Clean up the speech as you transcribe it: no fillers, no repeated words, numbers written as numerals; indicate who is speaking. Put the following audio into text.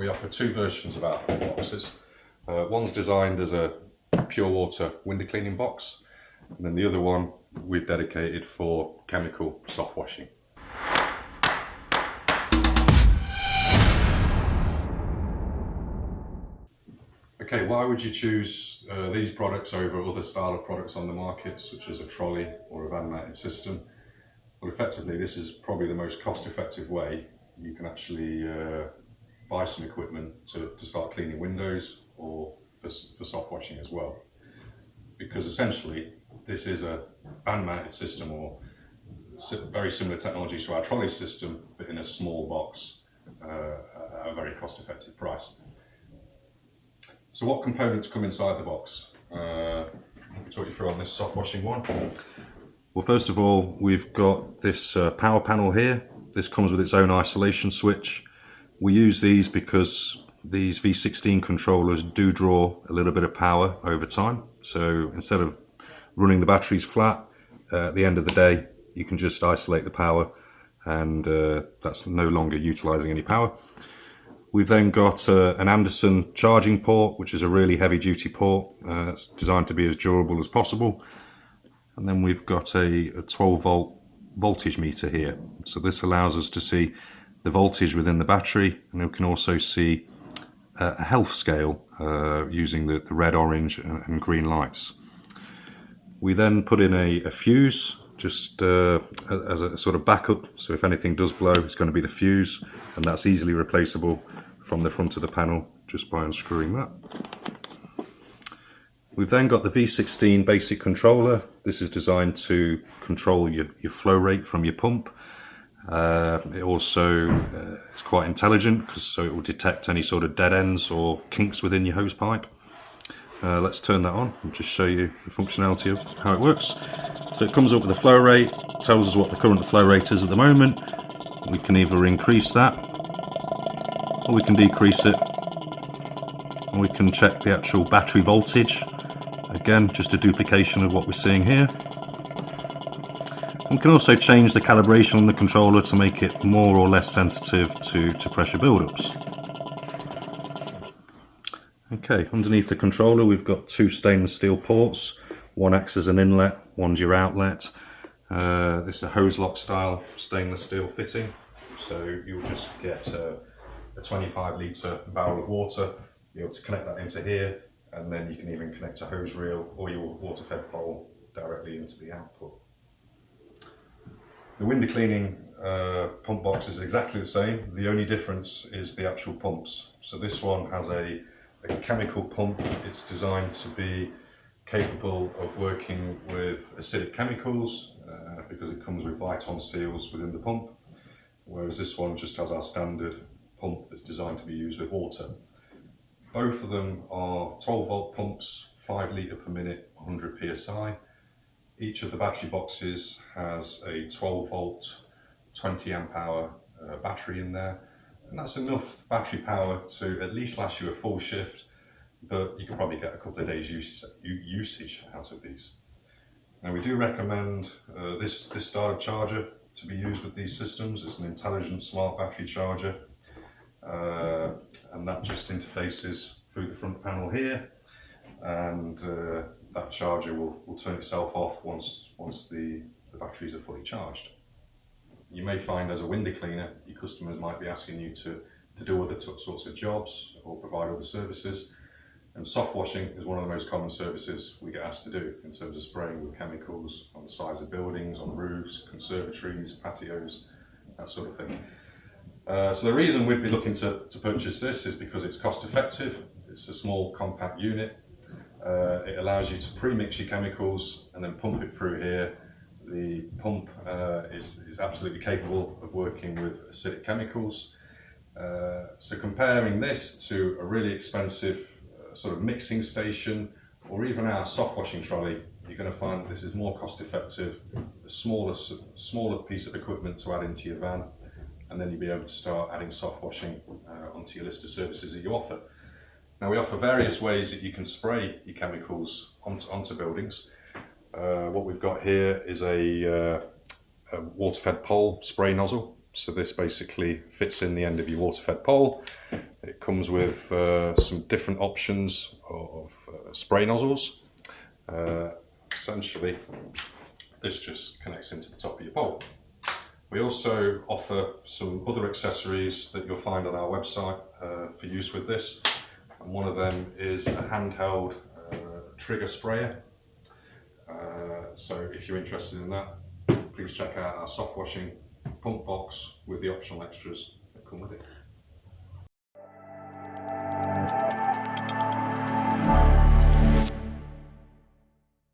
Speaker 1: we offer two versions of our pump boxes. One's designed as a pure water window cleaning box, and then the other one we've dedicated for chemical soft washing. Okay, why would you choose these products over other style of products on the market, such as a trolley or a van-mounted system? Well, effectively, this is probably the most cost-effective way you can actually buy some equipment to start cleaning windows or for soft washing as well. Because essentially, this is a van-mounted system or very similar technology to our trolley system, but in a small box at a very cost-effective price. So what components come inside the box? Let me talk you through on this soft washing one. Well, first of all, we've got this power panel here. This comes with its own isolation switch. We use these because these V16 controllers do draw a little bit of power over time. So instead of running the batteries flat, at the end of the day, you can just isolate the power, and that's no longer utilizing any power. We've then got an Anderson charging port, which is a really heavy duty port. It's designed to be as durable as possible. And then we've got a 12 volt voltage meter here. So this allows us to see the voltage within the battery, and we can also see a health scale using the red, orange and green lights. We then put in a fuse just as a sort of backup, so if anything does blow, it's going to be the fuse, and that's easily replaceable from the front of the panel just by unscrewing that. We've then got the V16 basic controller. This is designed to control your flow rate from your pump. It also is quite intelligent, so it will detect any sort of dead ends or kinks within your hose pipe. Let's turn that on and just show you the functionality of how it works. So it comes up with a flow rate, tells us what the current flow rate is at the moment. We can either increase that or we can decrease it, and we can check the actual battery voltage. Again, just a duplication of what we're seeing here. We can also change the calibration on the controller to make it more or less sensitive to pressure buildups. Okay, underneath the controller we've got two stainless steel ports. One acts as an inlet, one's your outlet. This is a hose lock style stainless steel fitting, so you'll just get a 25 litre barrel of water, be able to connect that into here, and then you can even connect a hose reel or your water fed pole directly into the output. The window cleaning pump box is exactly the same. The only difference is the actual pumps. So this one has a chemical pump. It's designed to be capable of working with acidic chemicals because it comes with Viton seals within the pump, whereas this one just has our standard pump that's designed to be used with water. Both of them are 12 volt pumps, 5 litre per minute, 100 psi. Each of the battery boxes has a 12 volt, 20 amp hour battery in there, and that's enough battery power to at least last you a full shift, but you can probably get a couple of days usage out of these. Now, we do recommend this style of charger to be used with these systems. It's an intelligent smart battery charger, and that just interfaces through the front panel here, and that charger will turn itself off once the batteries are fully charged. You may find as a window cleaner, your customers might be asking you to do other sorts of jobs or provide other services, and soft washing is one of the most common services we get asked to do in terms of spraying with chemicals on the sides of buildings, on roofs, conservatories, patios, that sort of thing. So the reason we'd be looking to purchase this is because it's cost effective, it's a small compact unit, it allows you to pre-mix your chemicals and then pump it through here. The pump is absolutely capable of working with acidic chemicals. So comparing this to a really expensive sort of mixing station or even our soft washing trolley, you're going to find that this is more cost effective, a smaller piece of equipment to add into your van, and then you'll be able to start adding soft washing onto your list of services that you offer. Now, we offer various ways that you can spray your chemicals onto buildings. What we've got here is a water-fed pole spray nozzle. So this basically fits in the end of your water-fed pole, It comes with some different options of spray nozzles. Essentially, this just connects into the top of your bowl. We also offer some other accessories that you'll find on our website for use with this. And one of them is a handheld trigger sprayer. So if you're interested in that, please check out our soft washing pump box with the optional extras that come with it.